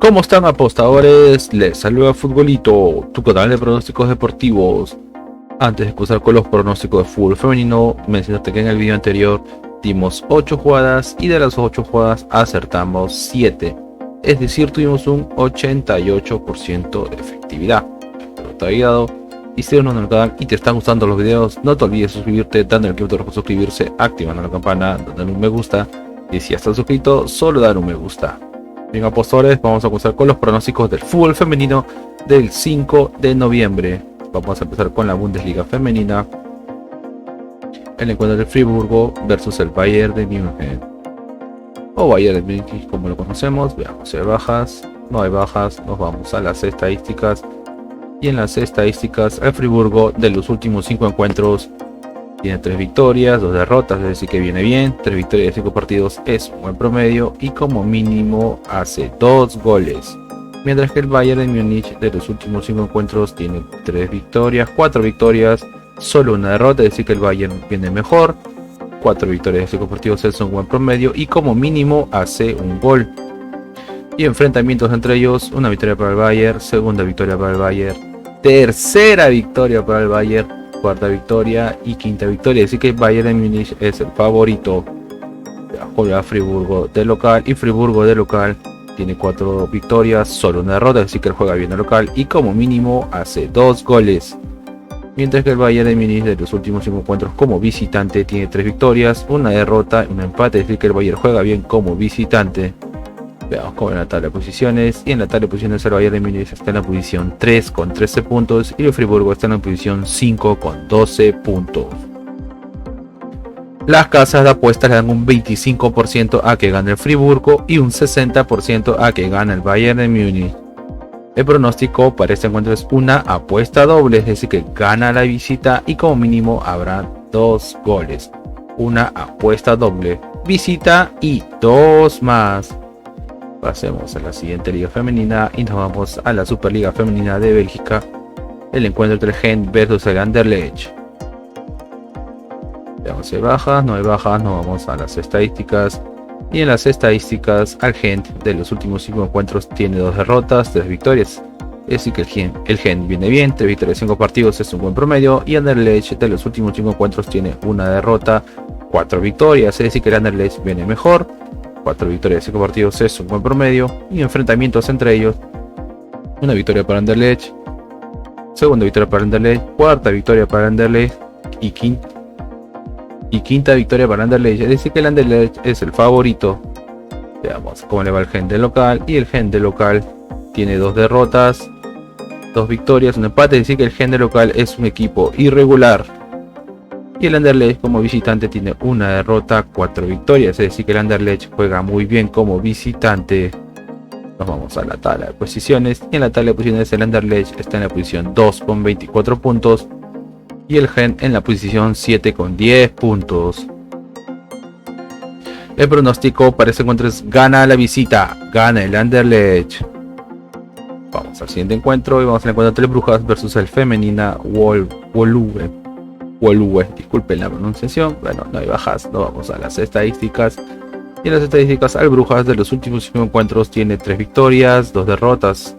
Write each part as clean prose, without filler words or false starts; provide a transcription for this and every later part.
¿Cómo están, apostadores? Les saluda Futbolito, tu canal de pronósticos deportivos. Antes de empezar con los pronósticos de fútbol femenino, mencionaste que en el video anterior dimos 8 jugadas y de las 8 jugadas acertamos 7. Es decir, tuvimos un 88% de efectividad. Espero te haya ayudado. Y si eres nuevo en el canal y te están gustando los videos, no te olvides suscribirte, dándole el botón para suscribirse, activando la campana, dándole un me gusta. Y si ya estás suscrito, solo dar un me gusta. Bien, apostadores, vamos a comenzar con los pronósticos del fútbol femenino del 5 de noviembre. Vamos a empezar con la Bundesliga femenina. El encuentro del Friburgo versus el Bayern de München, o Bayern de München como lo conocemos. Veamos si hay bajas. No hay bajas, nos vamos a las estadísticas. Y en las estadísticas, el Friburgo de los últimos 5 encuentros tiene 3 victorias, 2 derrotas, es decir que viene bien. 3 victorias de 5 partidos es un buen promedio y como mínimo hace 2 goles. Mientras que el Bayern de Múnich de los últimos 5 encuentros tiene 3 victorias, 4 victorias, solo una derrota, es decir que el Bayern viene mejor. 4 victorias de 5 partidos es un buen promedio y como mínimo hace un gol. Y enfrentamientos entre ellos, una victoria para el Bayern, segunda victoria para el Bayern, tercera victoria para el Bayern, cuarta victoria y quinta victoria, así que Bayern de Múnich es el favorito. Juega Friburgo de local y Friburgo de local tiene 4 victorias, solo una derrota, así que él juega bien de local y como mínimo hace 2 goles. Mientras que el Bayern de Múnich de los últimos 5 encuentros como visitante tiene 3 victorias, una derrota y un empate, es decir que el Bayern juega bien como visitante. Veamos cómo en la tabla de posiciones. Y en la tabla de posiciones el Bayern de Múnich está en la posición 3 con 13 puntos y el Friburgo está en la posición 5 con 12 puntos. Las casas de apuestas le dan un 25% a que gane el Friburgo y un 60% a que gane el Bayern de Múnich. El pronóstico para este encuentro es una apuesta doble, es decir que gana la visita y como mínimo habrá 2 goles. Una apuesta doble, visita y 2 más. Pasemos a la siguiente liga femenina y nos vamos a la Superliga Femenina de Bélgica. El encuentro entre el Gent versus el Anderlecht. Veamos si hay bajas, no hay bajas, nos vamos a las estadísticas. Y en las estadísticas, al Gent de los últimos 5 encuentros tiene 2 derrotas, 3 victorias. Es decir que el Gent viene bien, 3 victorias, 5 partidos es un buen promedio. Y Anderlecht de los últimos 5 encuentros tiene una derrota, 4 victorias. Es decir que el Anderlecht viene mejor. 4 victorias, 5 partidos es un buen promedio. Y enfrentamientos entre ellos, una victoria para Anderlecht, segunda victoria para Anderlecht, cuarta victoria para Anderlecht y quinta victoria para Anderlecht, es decir que el Anderlecht es el favorito. Veamos cómo le va el Gent de local. Y el Gent de local tiene 2 derrotas, 2 victorias, un empate, es decir que el Gent de local es un equipo irregular. Y el Anderlecht como visitante tiene una derrota, 4 victorias, es decir que el Anderlecht juega muy bien como visitante. Nos vamos a la tabla de posiciones. Y en la tabla de posiciones el Anderlecht está en la posición 2 con 24 puntos. Y el Gent en la posición 7 con 10 puntos. El pronóstico para este encuentro es gana la visita, gana el Anderlecht. Vamos al siguiente encuentro y vamos al encuentro entre el Brujas versus el Femenina Woluwe. Disculpen la pronunciación. Bueno, no hay bajas, no vamos a las estadísticas. Y en las estadísticas, al Brujas de los últimos 5 encuentros tiene 3 victorias, 2 derrotas.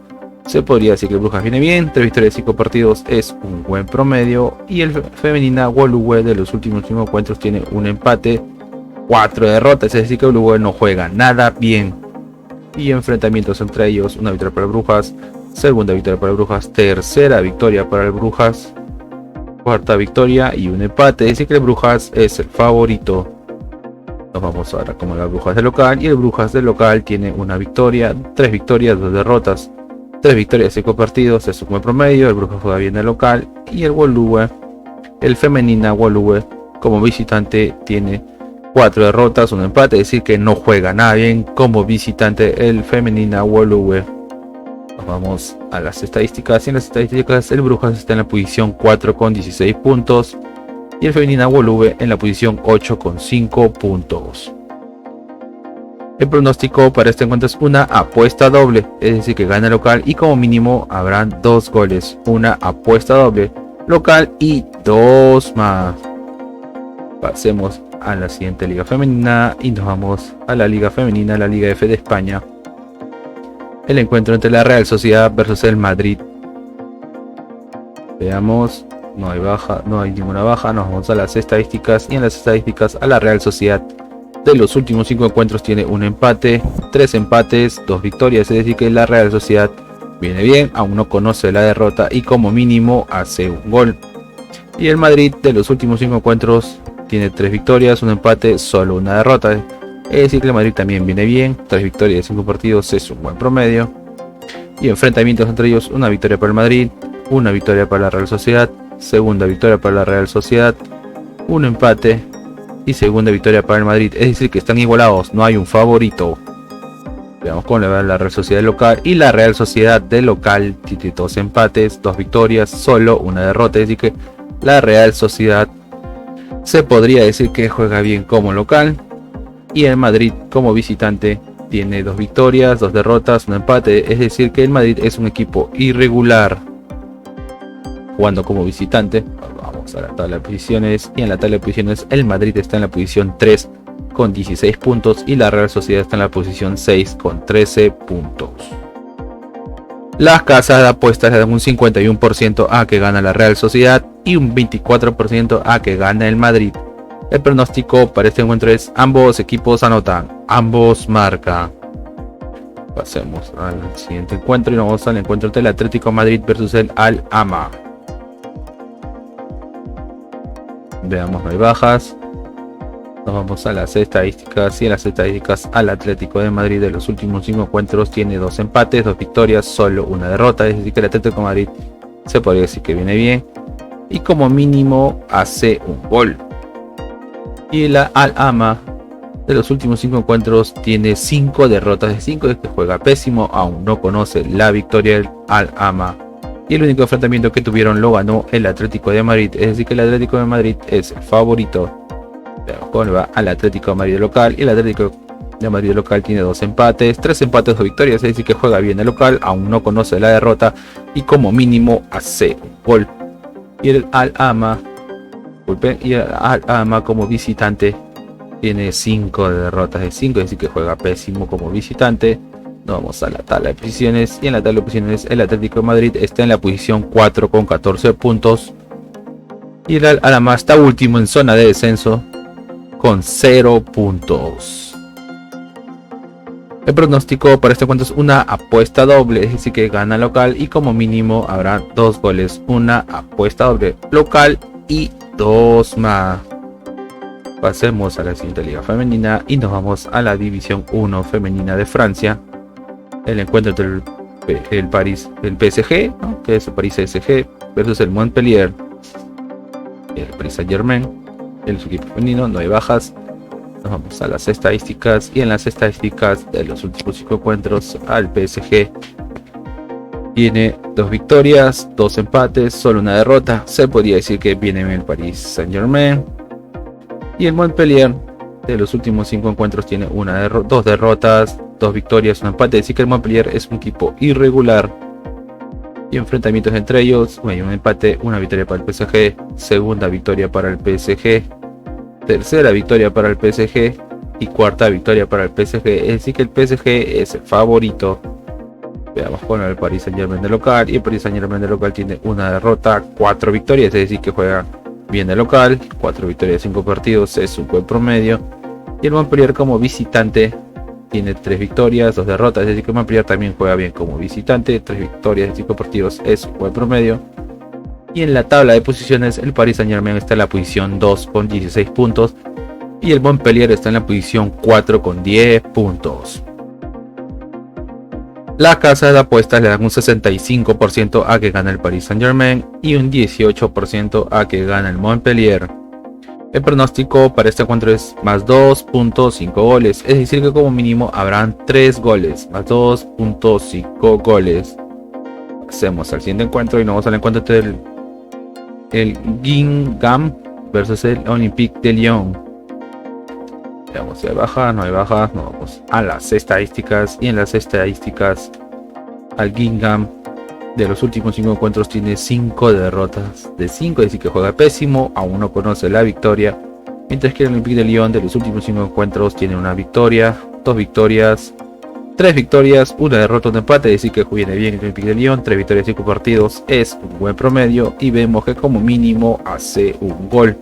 Se podría decir que el Brujas viene bien, 3 victorias, 5 partidos es un buen promedio. Y el Femenina Woluwe de los últimos 5 encuentros tiene un empate, 4 derrotas, es decir que el Woluwe no juega nada bien. Y enfrentamientos entre ellos, una victoria para el Brujas, segunda victoria para el Brujas, tercera victoria para el Brujas, cuarta victoria y un empate, es decir que el Brujas es el favorito. Nos vamos ahora como la Brujas de local. Y el Brujas de local tiene una victoria, 3 victorias, 2 derrotas, 3 victorias, 5 partidos es un buen promedio. El Brujas juega bien de local. Y el Woluwe, el Femenina Woluwe como visitante tiene 4 derrotas, un empate, es decir que no juega nada bien como visitante el Femenina Woluwe. Nos vamos a las estadísticas. Y en las estadísticas el Brujas está en la posición 4 con 16 puntos. Y el Femenina Woluwe en la posición 8 con 5 puntos. El pronóstico para este encuentro es una apuesta doble, es decir que gana local y como mínimo habrán 2 goles. Una apuesta doble, local y 2 más. Pasemos a la siguiente liga femenina y nos vamos a la liga femenina, la Liga F de España. el encuentro entre la Real Sociedad versus el Madrid. Veamos, no hay baja, no hay ninguna baja. Nos vamos a las estadísticas, y en las estadísticas a la Real Sociedad de los últimos 5 encuentros tiene un empate, 3 empates, 2 victorias, es decir que la Real Sociedad viene bien, aún no conoce la derrota y como mínimo hace un gol. Y el Madrid de los últimos 5 encuentros tiene 3 victorias, un empate, solo una derrota, es decir que el Madrid también viene bien, 3 victorias de 5 partidos es un buen promedio. Y enfrentamientos entre ellos, una victoria para el Madrid, una victoria para la Real Sociedad, segunda victoria para la Real Sociedad, un empate y segunda victoria para el Madrid, es decir que están igualados, no hay un favorito. Veamos cómo le va a la Real Sociedad local, y la Real Sociedad de local tiene 2 empates, 2 victorias, solo una derrota, es decir que la Real Sociedad se podría decir que juega bien como local, y el Madrid como visitante tiene 2 victorias, 2 derrotas, un empate, es decir que el Madrid es un equipo irregular jugando como visitante. Vamos a la tabla de posiciones, y en la tabla de posiciones el Madrid está en la posición 3 con 16 puntos y la Real Sociedad está en la posición 6 con 13 puntos. Las casas de apuestas le dan un 51% a que gana la Real Sociedad y un 24% a que gana el Madrid. El pronóstico para este encuentro es: ambos equipos anotan, ambos marcan. Pasemos al siguiente encuentro y nos vamos al encuentro entre el Atlético de Madrid versus el Al-Ama. Veamos, no hay bajas. Nos vamos a las estadísticas, y en las estadísticas al Atlético de Madrid de los últimos 5 encuentros tiene 2 empates, 2 victorias, solo una derrota, es decir que el Atlético de Madrid se podría decir que viene bien y como mínimo hace un gol. Y la Al-Ama de los últimos 5 encuentros tiene 5 derrotas de 5, es que juega pésimo, aún no conoce la victoria del Al-Ama. Y el único enfrentamiento que tuvieron lo ganó el Atlético de Madrid, es decir que el Atlético de Madrid es el favorito. Veamos va al Atlético de Madrid local, y el Atlético de Madrid local tiene 2 empates, 3 empates, 2 victorias, es decir que juega bien el local, aún no conoce la derrota y como mínimo hace un gol. Y el Al-Ama como visitante tiene 5 derrotas de 5, es decir que juega pésimo como visitante. Nos vamos a la tabla de posiciones, y en la tabla de posiciones el Atlético de Madrid está en la posición 4 con 14 puntos y el Al-Ama está último en zona de descenso con 0 puntos. El pronóstico para este encuentro es una apuesta doble, es decir que gana local y como mínimo habrá 2 goles, una apuesta doble local y 2 más. Pasemos a la siguiente liga femenina y nos vamos a la división 1 femenina de Francia. El encuentro entre el PSG, ¿no?, que es el Paris PSG, versus el Montpellier, el Paris Saint-Germain. En su equipo femenino no hay bajas. Nos vamos a las estadísticas, y en las estadísticas de los últimos 5 encuentros al PSG tiene 2 victorias, 2 empates, solo una derrota, se podría decir que viene en el Paris Saint-Germain. Y el Montpellier de los últimos 5 encuentros tiene 2 derrotas, 2 victorias, un empate, es decir que el Montpellier es un equipo irregular. Y enfrentamientos entre ellos, hay un empate, una victoria para el PSG, segunda victoria para el PSG, tercera victoria para el PSG y cuarta victoria para el PSG, es decir que el PSG es el favorito. Veamos con el Paris Saint-Germain de local, y el Paris Saint-Germain de local tiene una derrota, 4 victorias, es decir que juega bien de local, 4 victorias de 5 partidos es un buen promedio. Y el Montpellier como visitante tiene 3 victorias, 2 derrotas, es decir que Montpellier también juega bien como visitante, 3 victorias de 5 partidos es un buen promedio. Y en la tabla de posiciones el Paris Saint-Germain está en la posición 2 con 16 puntos y el Montpellier está en la posición 4 con 10 puntos. Las casas de apuestas le dan un 65% a que gana el Paris Saint-Germain y un 18% a que gana el Montpellier. El pronóstico para este encuentro es más 2.5 goles, es decir que como mínimo habrán 3 goles, más 2.5 goles. Pasemos al siguiente encuentro y nos vamos al encuentro entre el Guingamp versus el Olympique de Lyon. Veamos si hay bajas, no hay bajas, nos vamos a las estadísticas, y en las estadísticas al Guingamp de los últimos 5 encuentros tiene 5 derrotas de 5, es decir que juega pésimo, aún no conoce la victoria, mientras que el Olympique de Lyon de los últimos 5 encuentros tiene una victoria, 2 victorias, 3 victorias, una derrota, un empate, es decir que viene bien el Olympique de Lyon. 3 victorias, 5 partidos es un buen promedio y vemos que como mínimo hace un gol.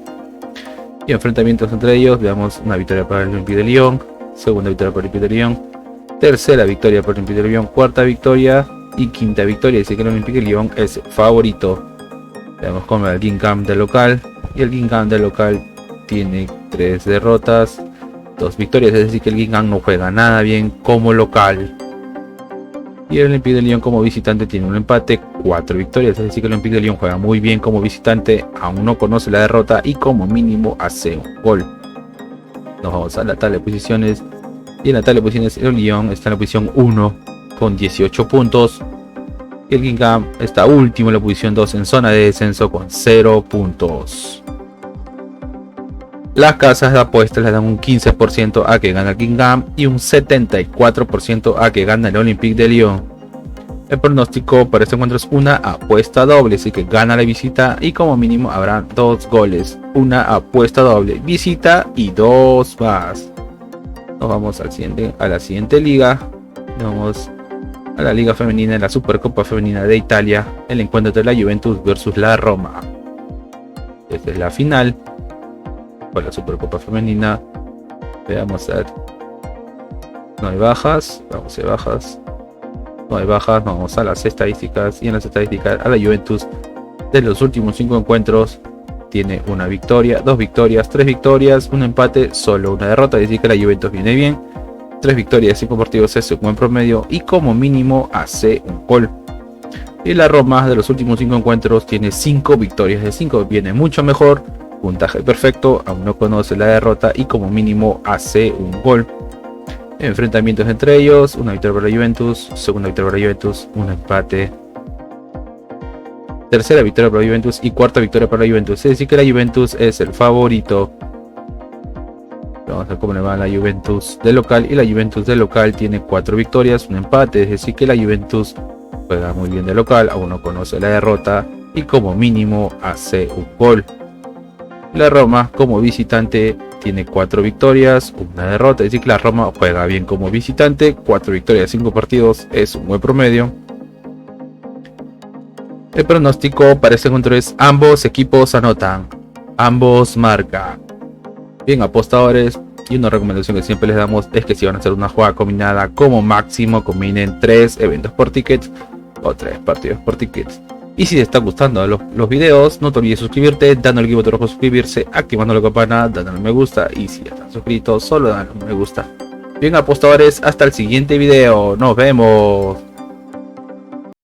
Y enfrentamientos entre ellos, veamos una victoria para el Olympique de Lyon, segunda victoria para el Olympique de Lyon, tercera victoria para el Olympique de Lyon, cuarta victoria y quinta victoria, es decir que el Olympique de Lyon es favorito. Veamos como el Guingamp de local, y el Guingamp de local tiene 3 derrotas, 2 victorias, es decir que el Guingamp no juega nada bien como local. Y el Olympique de Lyon como visitante tiene un empate, 4 victorias, es decir que el Olympique de Lyon juega muy bien como visitante, aún no conoce la derrota y como mínimo hace un gol. Nos vamos a la tabla de posiciones, y en la tabla de posiciones el Lyon está en la posición 1 con 18 puntos. Y el Guingamp está último en la posición 2 en zona de descenso con 0 puntos. Las casas de apuestas le dan un 15% a que gana el Guingamp y un 74% a que gana el Olympique de Lyon. El pronóstico para este encuentro es una apuesta doble, así que gana la visita y como mínimo habrá 2 goles. Una apuesta doble, visita y 2 más. Nos vamos a la siguiente liga. Vamos a la liga femenina, en la Supercopa Femenina de Italia, el encuentro entre la Juventus versus la Roma. Esta es la final por la Supercopa Femenina. Veamos a ver. No hay bajas, vamos a bajas. No hay bajas, vamos a las estadísticas. Y en las estadísticas, a la Juventus de los últimos 5 encuentros tiene una victoria, 2 victorias, 3 victorias, un empate, solo una derrota. Es decir que la Juventus viene bien. 3 victorias, 5 partidos es un buen promedio y como mínimo hace un gol. Y la Roma de los últimos 5 encuentros tiene 5 victorias de 5, viene mucho mejor, puntaje perfecto, aún no conoce la derrota y como mínimo hace un gol. Enfrentamientos entre ellos, una victoria para la Juventus, segunda victoria para la Juventus, un empate, tercera victoria para la Juventus y cuarta victoria para la Juventus. Es decir que la Juventus es el favorito. Vamos a ver cómo le va a la Juventus de local, y la Juventus de local tiene 4 victorias, un empate, es decir que la Juventus juega muy bien de local, aún no conoce la derrota y como mínimo hace un gol. La Roma como visitante tiene 4 victorias, una derrota, es decir que la Roma juega bien como visitante, 4 victorias, 5 partidos es un buen promedio. El pronóstico para este encuentro es ambos equipos anotan, ambos marcan. Bien, apostadores, y una recomendación que siempre les damos es que si van a hacer una jugada combinada, como máximo combinen 3 eventos por tickets o 3 partidos por tickets. Y si te están gustando los videos, no te olvides suscribirte, dándole el botón rojo suscribirse, activando la campana, dándole me gusta, y si ya están suscritos, solo dan me gusta. Bien, apostadores, hasta el siguiente video, nos vemos.